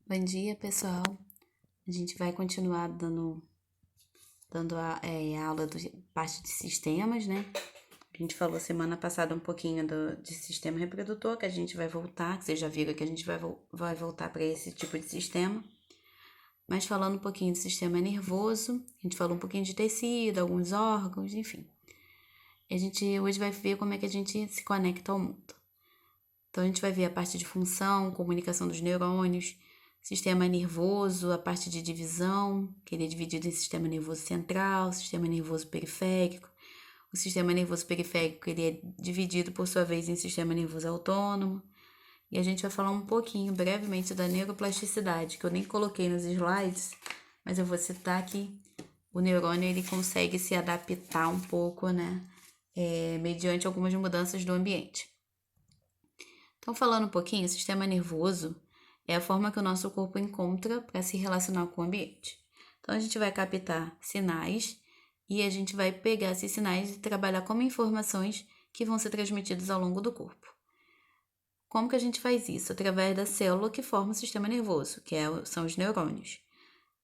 Bom dia, pessoal. A gente vai continuar dando a aula parte de sistemas, né? A gente falou semana passada um pouquinho de sistema reprodutor, que a gente vai voltar, que vocês já viram que a gente vai voltar para esse tipo de sistema. Mas falando um pouquinho do sistema nervoso, a gente falou um pouquinho de tecido, alguns órgãos, enfim. E a gente hoje vai ver como é que a gente se conecta ao mundo. Então, a gente vai ver a parte de função, comunicação dos neurônios, sistema nervoso, a parte de divisão, que ele é dividido em sistema nervoso central, sistema nervoso periférico. O sistema nervoso periférico, ele é dividido, por sua vez, em sistema nervoso autônomo. E a gente vai falar um pouquinho, brevemente, da neuroplasticidade, que eu nem coloquei nos slides, mas eu vou citar que o neurônio, ele consegue se adaptar um pouco, né, mediante algumas mudanças do ambiente. Então, falando um pouquinho, o sistema nervoso é a forma que o nosso corpo encontra para se relacionar com o ambiente. Então, a gente vai captar sinais e a gente vai pegar esses sinais e trabalhar como informações que vão ser transmitidas ao longo do corpo. Como que a gente faz isso? Através da célula que forma o sistema nervoso, são os neurônios.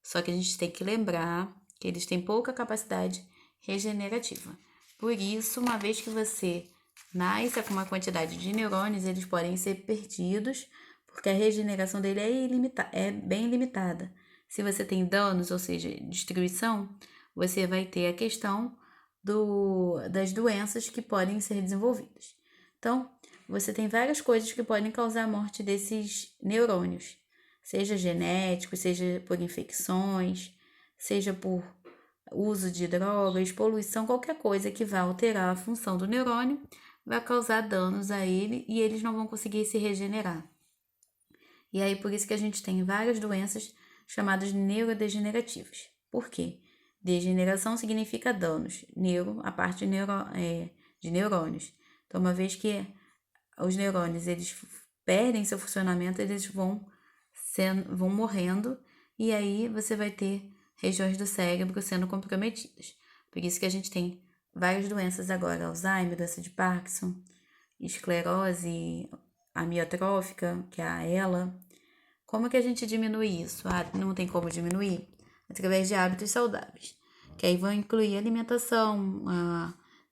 Só que a gente tem que lembrar que eles têm pouca capacidade regenerativa. Por isso, uma vez que você nasce com uma quantidade de neurônios, eles podem ser perdidos, porque a regeneração dele é bem limitada. Se você tem danos, ou seja, destruição, você vai ter a questão das doenças que podem ser desenvolvidas. Então, você tem várias coisas que podem causar a morte desses neurônios, seja genético, seja por infecções, seja por uso de drogas, poluição, qualquer coisa que vá alterar a função do neurônio vai causar danos a ele e eles não vão conseguir se regenerar. E aí, por isso que a gente tem várias doenças chamadas neurodegenerativas. Por quê? Degeneração significa danos, a parte de neurônios. Então, uma vez que os neurônios eles perdem seu funcionamento, eles vão morrendo e aí você vai ter regiões do cérebro sendo comprometidas. Por isso que a gente tem várias doenças agora, Alzheimer, doença de Parkinson, esclerose amiotrófica, que é a ELA. Como que a gente diminui isso? Não tem como diminuir? Através de hábitos saudáveis, que aí vão incluir alimentação,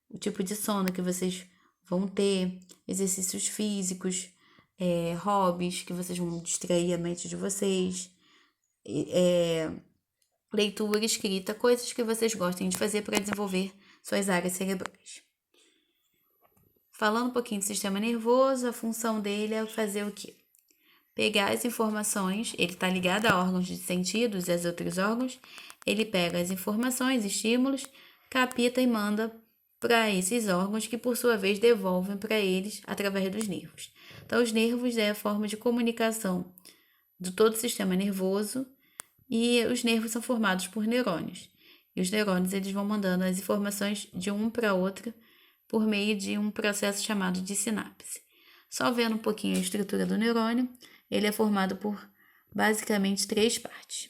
o tipo de sono que vocês vão ter, exercícios físicos, hobbies que vocês vão distrair a mente de vocês, leitura, escrita, coisas que vocês gostem de fazer para desenvolver suas áreas cerebrais. Falando um pouquinho do sistema nervoso, a função dele é fazer o quê? Pegar as informações, ele está ligado a órgãos de sentidos e a outros órgãos, ele pega as informações, estímulos, capta e manda para esses órgãos que, por sua vez, devolvem para eles através dos nervos. Então, os nervos é a forma de comunicação de todo o sistema nervoso e os nervos são formados por neurônios. E os neurônios eles vão mandando as informações de um para outro por meio de um processo chamado de sinapse. Só vendo um pouquinho a estrutura do neurônio, ele é formado por basicamente 3 partes.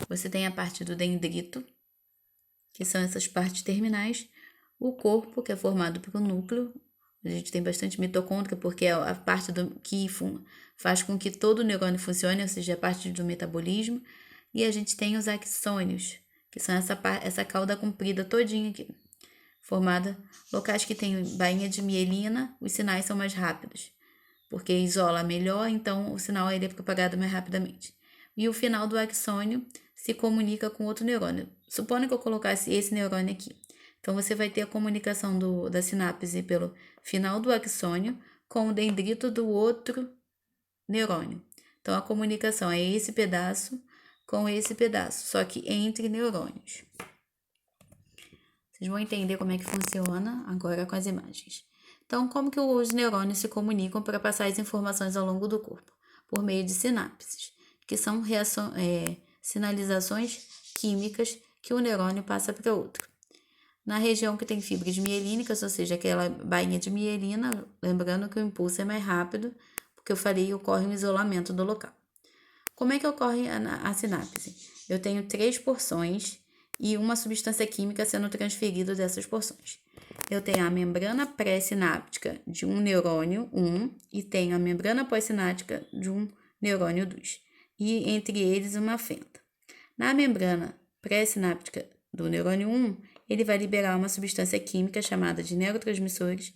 Você tem a parte do dendrito, que são essas partes terminais, o corpo, que é formado pelo núcleo, a gente tem bastante mitocôndria, porque é a parte que faz com que todo o neurônio funcione, ou seja, a parte do metabolismo, e a gente tem os axônios, que são essa cauda comprida todinha aqui, formada locais que tem bainha de mielina, os sinais são mais rápidos, porque isola melhor, então o sinal ele é propagado mais rapidamente. E o final do axônio se comunica com outro neurônio. Supondo que eu colocasse esse neurônio aqui. Então, você vai ter a comunicação da sinapse pelo final do axônio com o dendrito do outro neurônio. Então, a comunicação é esse pedaço com esse pedaço, só que entre neurônios. Vocês vão entender como é que funciona agora com as imagens. Então, como que os neurônios se comunicam para passar as informações ao longo do corpo? Por meio de sinapses, que são sinalizações químicas que o neurônio passa para outro. Na região que tem fibras mielínicas, ou seja, aquela bainha de mielina, lembrando que o impulso é mais rápido, porque eu falei, ocorre um isolamento do local. Como é que ocorre a sinapse? Eu tenho 3 porções e uma substância química sendo transferida dessas porções. Eu tenho a membrana pré-sináptica de um neurônio 1 e tenho a membrana pós-sináptica de um neurônio 2. e entre eles uma fenda. Na membrana pré-sináptica do neurônio 1, ele vai liberar uma substância química chamada de neurotransmissores,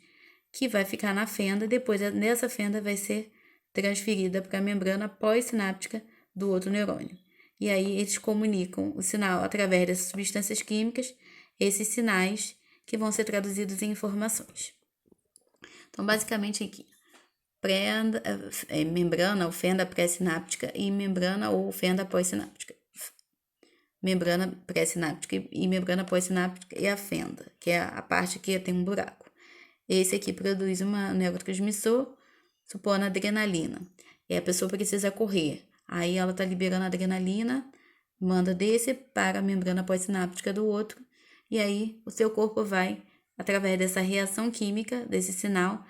que vai ficar na fenda, depois nessa fenda vai ser transferida para a membrana pós-sináptica do outro neurônio. E aí eles comunicam o sinal através dessas substâncias químicas, esses sinais que vão ser traduzidos em informações. Então, basicamente aqui, membrana ou fenda pré-sináptica e membrana ou fenda pós-sináptica. Membrana pré-sináptica e membrana pós-sináptica e a fenda, que é a parte que tem um buraco. Esse aqui produz um neurotransmissor, supondo adrenalina. E a pessoa precisa correr. Aí ela está liberando adrenalina, manda desse para a membrana pós-sináptica do outro. E aí o seu corpo vai, através dessa reação química, desse sinal,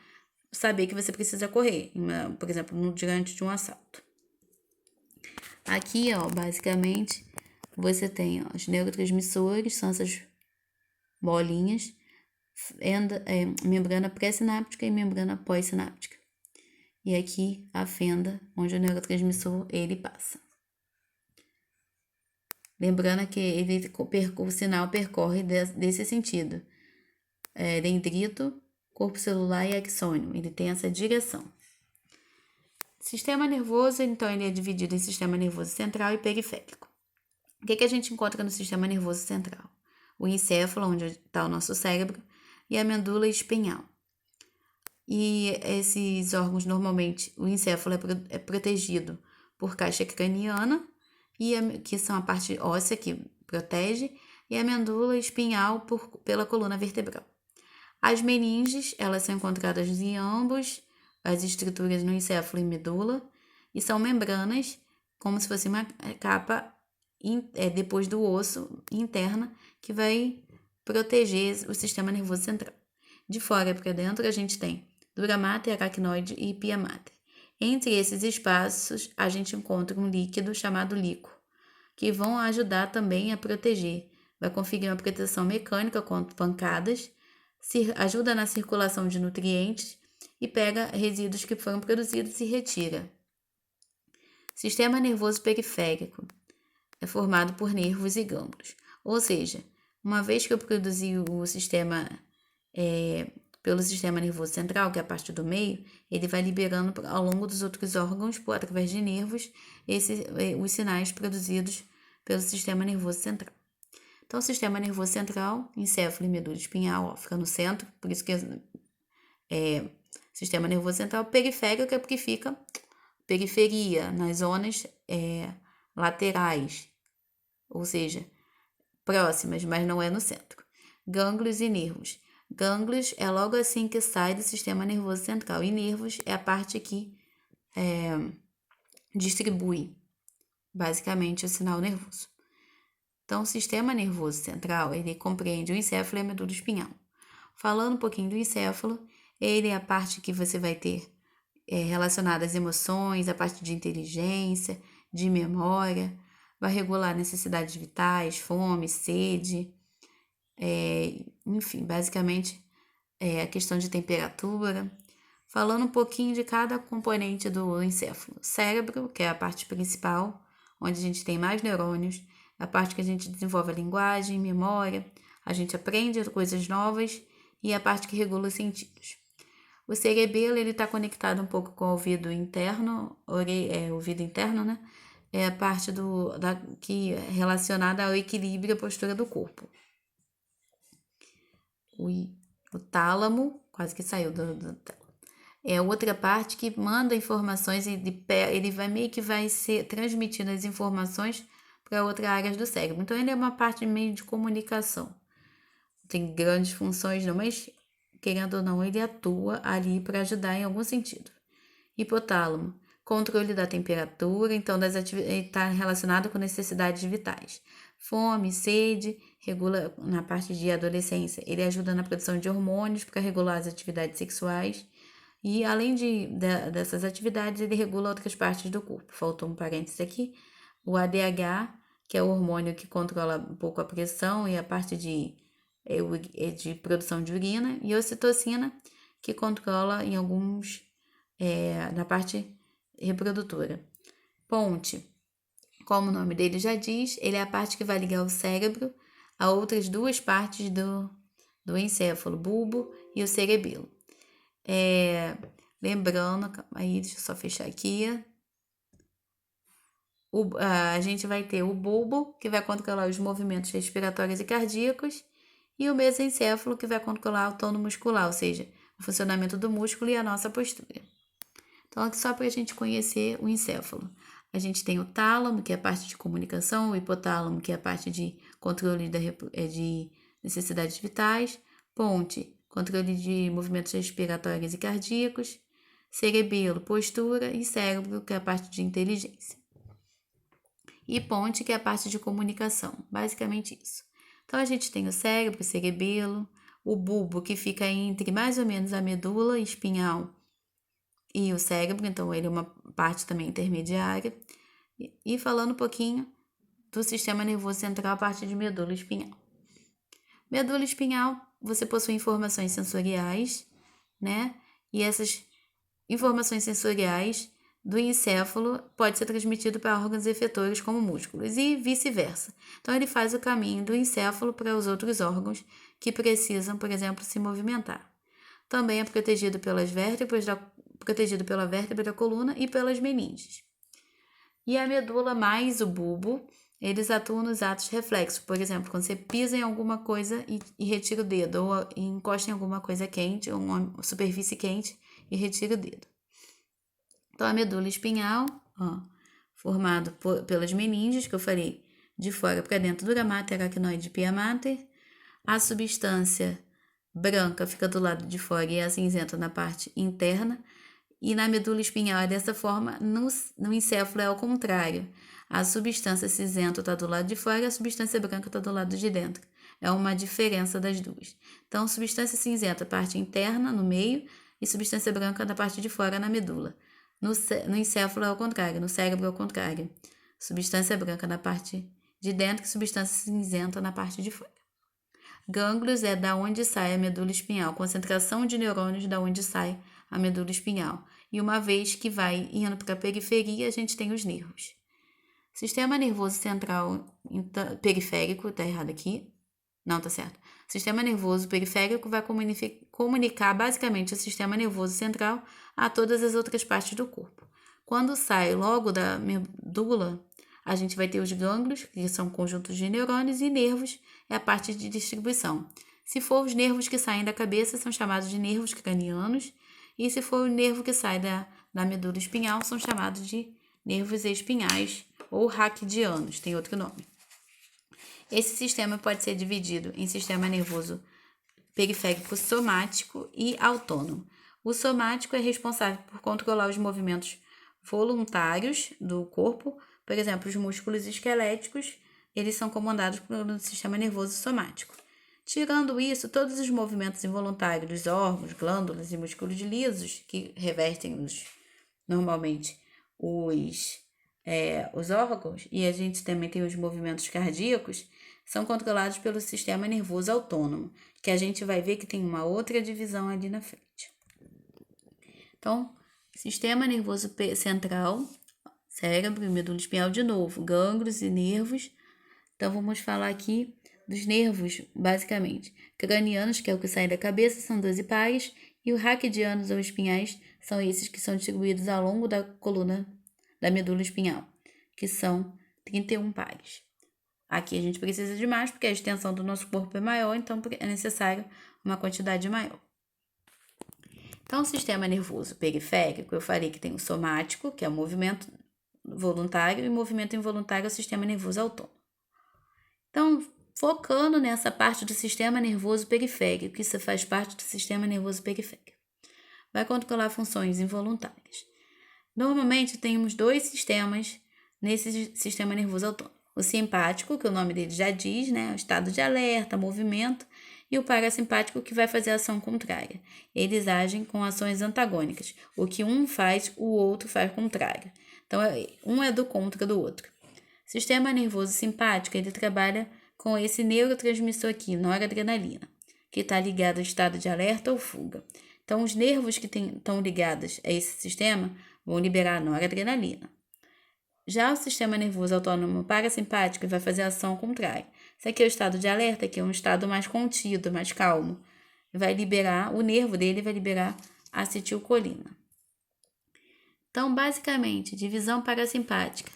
saber que você precisa correr, por exemplo, diante de um assalto. Aqui, ó, basicamente, você tem os neurotransmissores, são essas bolinhas, membrana pré-sináptica e membrana pós-sináptica. E aqui a fenda onde o neurotransmissor ele passa. Lembrando que o sinal percorre desse sentido. Dendrito, corpo celular e axônio. Ele tem essa direção. Sistema nervoso, então, ele é dividido em sistema nervoso central e periférico. O que a gente encontra no sistema nervoso central? O encéfalo, onde está o nosso cérebro, e a medula espinhal. E esses órgãos, normalmente, o encéfalo é protegido por caixa craniana, que são a parte óssea que protege, e a medula espinhal pela coluna vertebral. As meninges, elas são encontradas em ambos, as estruturas no encéfalo e medula, e são membranas, como se fosse uma capa depois do osso interna, que vai proteger o sistema nervoso central. De fora para dentro, a gente tem dura mater, aracnoide e pia mater. Entre esses espaços, a gente encontra um líquido chamado líquor, que vão ajudar também a proteger. Vai conferir uma proteção mecânica contra pancadas, ajuda na circulação de nutrientes e pega resíduos que foram produzidos e retira. Sistema nervoso periférico é formado por nervos e gânglios. Ou seja, uma vez que eu produzi o sistema pelo sistema nervoso central, que é a parte do meio, ele vai liberando ao longo dos outros órgãos, através de nervos, os sinais produzidos pelo sistema nervoso central. Então, o sistema nervoso central, encéfalo e medula espinhal, fica no centro, por isso que sistema nervoso central. Periférico é porque fica periferia, nas zonas laterais, ou seja, próximas, mas não é no centro. Gânglios e nervos. Gânglios é logo assim que sai do sistema nervoso central, e nervos é a parte que distribui, basicamente, o sinal nervoso. Então, o sistema nervoso central, ele compreende o encéfalo e a medula espinhal. Falando um pouquinho do encéfalo, ele é a parte que você vai ter relacionada às emoções, a parte de inteligência, de memória, vai regular necessidades vitais, fome, sede, enfim, basicamente a questão de temperatura. Falando um pouquinho de cada componente do encéfalo. Cérebro, que é a parte principal, onde a gente tem mais neurônios, a parte que a gente desenvolve a linguagem, memória, a gente aprende coisas novas, e a parte que regula os sentidos. O cerebelo, ele está conectado um pouco com o ouvido interno, ouvido interno, né? É a parte que é relacionada ao equilíbrio e à postura do corpo. O tálamo, quase que saiu do é outra parte que manda informações e ele vai ser transmitindo as informações para outras áreas do cérebro. Então, ele é uma parte meio de comunicação. Tem grandes funções, não, mas querendo ou não, ele atua ali para ajudar em algum sentido. Hipotálamo, controle da temperatura, então está relacionado com necessidades vitais. Fome, sede, regula na parte de adolescência. Ele ajuda na produção de hormônios para regular as atividades sexuais. E além dessas atividades, ele regula outras partes do corpo. Faltou um parênteses aqui. O ADH, que é o hormônio que controla um pouco a pressão e a parte de produção de urina. E a ocitocina, que controla em alguns, na parte reprodutora. Ponte, Como o nome dele já diz, ele é a parte que vai ligar o cérebro a outras duas partes do encéfalo, bulbo e o cerebelo. Lembrando, calma aí, deixa eu só fechar aqui. A gente vai ter o bulbo, que vai controlar os movimentos respiratórios e cardíacos, e o mesencéfalo, que vai controlar o tono muscular, ou seja, o funcionamento do músculo e a nossa postura. Então, aqui só para a gente conhecer o encéfalo. A gente tem o tálamo, que é a parte de comunicação, o hipotálamo, que é a parte de controle de necessidades vitais, ponte, controle de movimentos respiratórios e cardíacos, cerebelo, postura e cérebro, que é a parte de inteligência. E ponte, que é a parte de comunicação, basicamente isso. Então, a gente tem o cérebro, o cerebelo, o bulbo, que fica entre mais ou menos a medula espinhal e o cérebro, então ele é uma parte também intermediária. E falando um pouquinho do sistema nervoso central, a parte de medula espinhal. Medula espinhal, você possui informações sensoriais, né? E essas informações sensoriais do encéfalo pode ser transmitido para órgãos efetores como músculos e vice-versa. Então ele faz o caminho do encéfalo para os outros órgãos que precisam, por exemplo, se movimentar. Também é protegido pela vértebra da coluna e pelas meninges. E a medula mais o bulbo, eles atuam nos atos reflexos. Por exemplo, quando você pisa em alguma coisa e retira o dedo, ou encosta em alguma coisa quente, ou uma superfície quente e retira o dedo. Então, a medula espinhal, formado pelas meninges, que eu falei, de fora para dentro, dura mater, aracnoide e pia mater. A substância branca fica do lado de fora e é cinzenta na parte interna. E na medula espinhal é dessa forma, no encéfalo é ao contrário. A substância cinzenta está do lado de fora e a substância branca está do lado de dentro. É uma diferença das duas. Então, substância cinzenta, parte interna, no meio, e substância branca na parte de fora, na medula. No encéfalo é ao contrário, no cérebro é ao contrário. Substância branca na parte de dentro e substância cinzenta na parte de fora. Gânglios é da onde sai a medula espinhal, concentração de neurônios da onde sai a medula espinhal. E uma vez que vai indo para a periferia, a gente tem os nervos. Sistema nervoso central periférico, tá errado aqui. Não, tá certo. Sistema nervoso periférico vai comunicar basicamente o sistema nervoso central a todas as outras partes do corpo. Quando sai logo da medula, a gente vai ter os gânglios, que são conjuntos de neurônios, e nervos é a parte de distribuição. Se for os nervos que saem da cabeça, são chamados de nervos cranianos, e se for o nervo que sai da medula espinhal, são chamados de nervos espinhais ou raquidianos, tem outro nome. Esse sistema pode ser dividido em sistema nervoso periférico somático e autônomo. O somático é responsável por controlar os movimentos voluntários do corpo, por exemplo, os músculos esqueléticos, eles são comandados pelo sistema nervoso somático. Tirando isso, todos os movimentos involuntários dos órgãos, glândulas e músculos lisos, que revertem normalmente os órgãos, e a gente também tem os movimentos cardíacos, são controlados pelo sistema nervoso autônomo, que a gente vai ver que tem uma outra divisão ali na frente. Então, sistema nervoso central, cérebro e medula espinhal de novo, gânglios e nervos. Então, vamos falar aqui dos nervos, basicamente. Cranianos, que é o que sai da cabeça, são 12 pares, e os raquidianos ou espinhais são esses que são distribuídos ao longo da coluna da medula espinhal, que são 31 pares. Aqui a gente precisa de mais, porque a extensão do nosso corpo é maior, então é necessário uma quantidade maior. Então, o sistema nervoso periférico, eu falei que tem o somático, que é o movimento voluntário, e o movimento involuntário é o sistema nervoso autônomo. Então, focando nessa parte do sistema nervoso periférico, que isso faz parte do sistema nervoso periférico, vai controlar funções involuntárias. Normalmente, temos dois sistemas nesse sistema nervoso autônomo. O simpático, que o nome dele já diz, né? O estado de alerta, movimento, e o parasimpático, que vai fazer a ação contrária. Eles agem com ações antagônicas. O que um faz, o outro faz contrário. Então, um é do contra do outro. Sistema nervoso simpático, ele trabalha com esse neurotransmissor aqui, noradrenalina, que está ligado ao estado de alerta ou fuga. Então, os nervos que estão ligados a esse sistema vão liberar noradrenalina. Já o sistema nervoso autônomo parasimpático vai fazer a ação contrária. Esse aqui é o estado de alerta, que é um estado mais contido, mais calmo. Vai liberar, o nervo dele vai liberar acetilcolina. Então, basicamente, divisão parasimpática.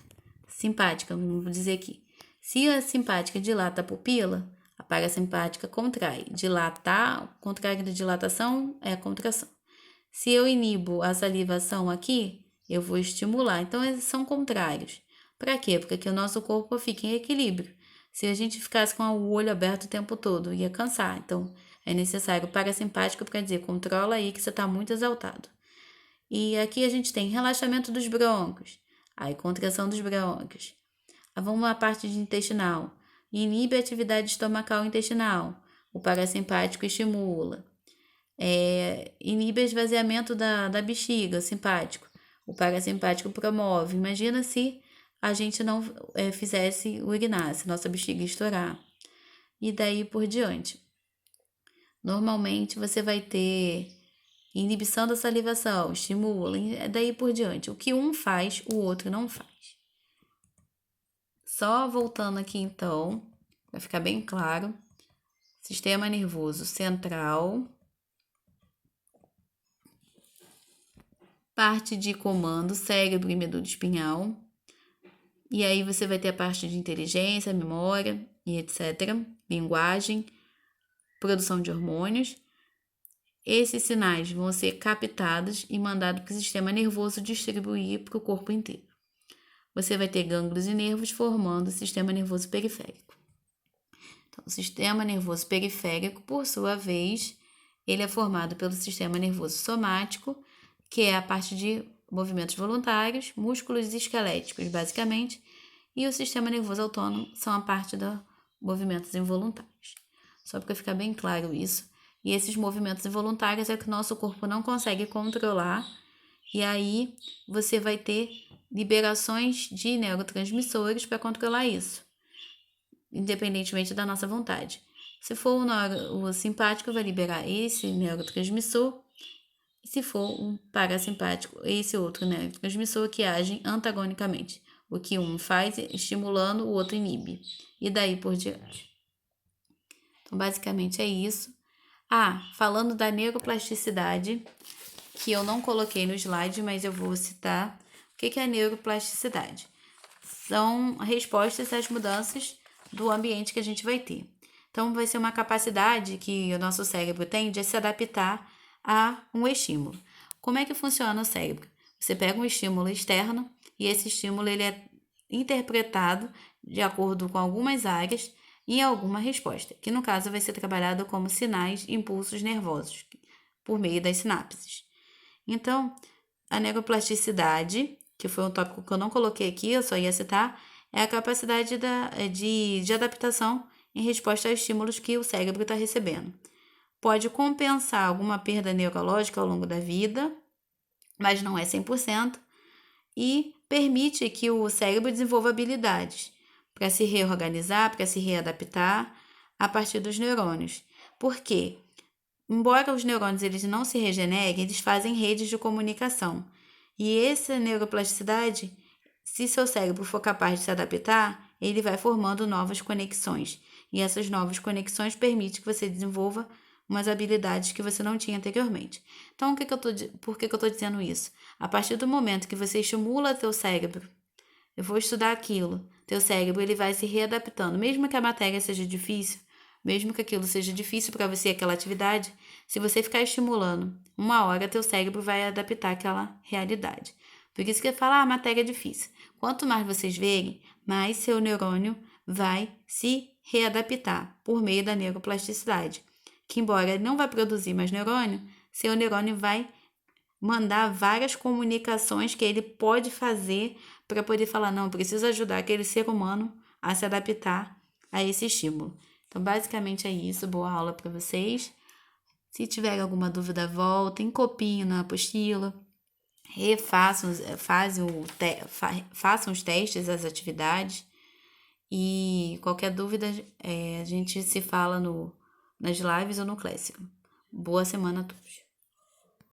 Simpática, vamos dizer aqui. Se a simpática dilata a pupila, a parasimpática contrai. Dilatar, contrário da dilatação é a contração. Se eu inibo a salivação aqui, eu vou estimular. Então, eles são contrários. Para quê? Para que o nosso corpo fique em equilíbrio. Se a gente ficasse com o olho aberto o tempo todo, ia cansar. Então, é necessário o parasimpático para dizer, controla aí que você está muito exaltado. E aqui a gente tem relaxamento dos brônquios, aí contração dos brônquios. Vamos à parte de intestinal. Inibe a atividade estomacal e intestinal. O parasimpático estimula. Inibe o esvaziamento da bexiga, o simpático. O parasimpático promove. Imagina se a gente não fizesse o Ignace, nossa bexiga estourar. E daí por diante. Normalmente você vai ter inibição da salivação, estimula, daí por diante. O que um faz, o outro não faz. Só voltando aqui então, vai ficar bem claro. Sistema nervoso central. Parte de comando, cérebro e medula espinhal. E aí você vai ter a parte de inteligência, memória e etc. Linguagem, produção de hormônios. Esses sinais vão ser captados e mandados para o sistema nervoso distribuir para o corpo inteiro. Você vai ter gânglios e nervos formando o sistema nervoso periférico. Então, o sistema nervoso periférico, por sua vez, ele é formado pelo sistema nervoso somático, que é a parte de movimentos voluntários, músculos e esqueléticos, basicamente, e o sistema nervoso autônomo são a parte dos movimentos involuntários. Só para ficar bem claro isso. E esses movimentos involuntários é que o nosso corpo não consegue controlar, e aí você vai ter liberações de neurotransmissores para controlar isso, independentemente da nossa vontade. Se for o simpático, vai liberar esse neurotransmissor, e se for um parasimpático, esse outro neurotransmissor que agem antagonicamente. O que um faz estimulando, o outro inibe, e daí por diante. Então, basicamente é isso. Falando da neuroplasticidade, que eu não coloquei no slide, mas eu vou citar. O que é a neuroplasticidade? São respostas às mudanças do ambiente que a gente vai ter. Então, vai ser uma capacidade que o nosso cérebro tem de se adaptar a um estímulo. Como é que funciona o cérebro? Você pega um estímulo externo e esse estímulo ele é interpretado de acordo com algumas áreas em alguma resposta, que no caso vai ser trabalhado como sinais e impulsos nervosos, por meio das sinapses. Então, a neuroplasticidade, que foi um tópico que eu não coloquei aqui, eu só ia citar, é a capacidade de adaptação em resposta a estímulos que o cérebro está recebendo. Pode compensar alguma perda neurológica ao longo da vida, mas não é 100%, e permite que o cérebro desenvolva habilidades para se reorganizar, para se readaptar a partir dos neurônios. Por quê? Embora os neurônios eles não se regenerem, eles fazem redes de comunicação. E essa neuroplasticidade, se seu cérebro for capaz de se adaptar, ele vai formando novas conexões. E essas novas conexões permitem que você desenvolva umas habilidades que você não tinha anteriormente. Então, por que eu estou dizendo isso? A partir do momento que você estimula teu cérebro, eu vou estudar aquilo, teu cérebro ele vai se readaptando, mesmo que a matéria seja difícil, mesmo que aquilo seja difícil para você, aquela atividade, se você ficar estimulando, uma hora teu cérebro vai adaptar àquela realidade. Por isso que eu falo, a matéria é difícil. Quanto mais vocês verem, mais seu neurônio vai se readaptar por meio da neuroplasticidade. Que embora ele não vai produzir mais neurônio, seu neurônio vai mandar várias comunicações que ele pode fazer para poder falar, não, preciso ajudar aquele ser humano a se adaptar a esse estímulo. Então, basicamente é isso. Boa aula para vocês. Se tiver alguma dúvida, voltem, copiem na apostila, façam os testes, as atividades. E qualquer dúvida, a gente se fala nas lives ou no Clássico. Boa semana a todos.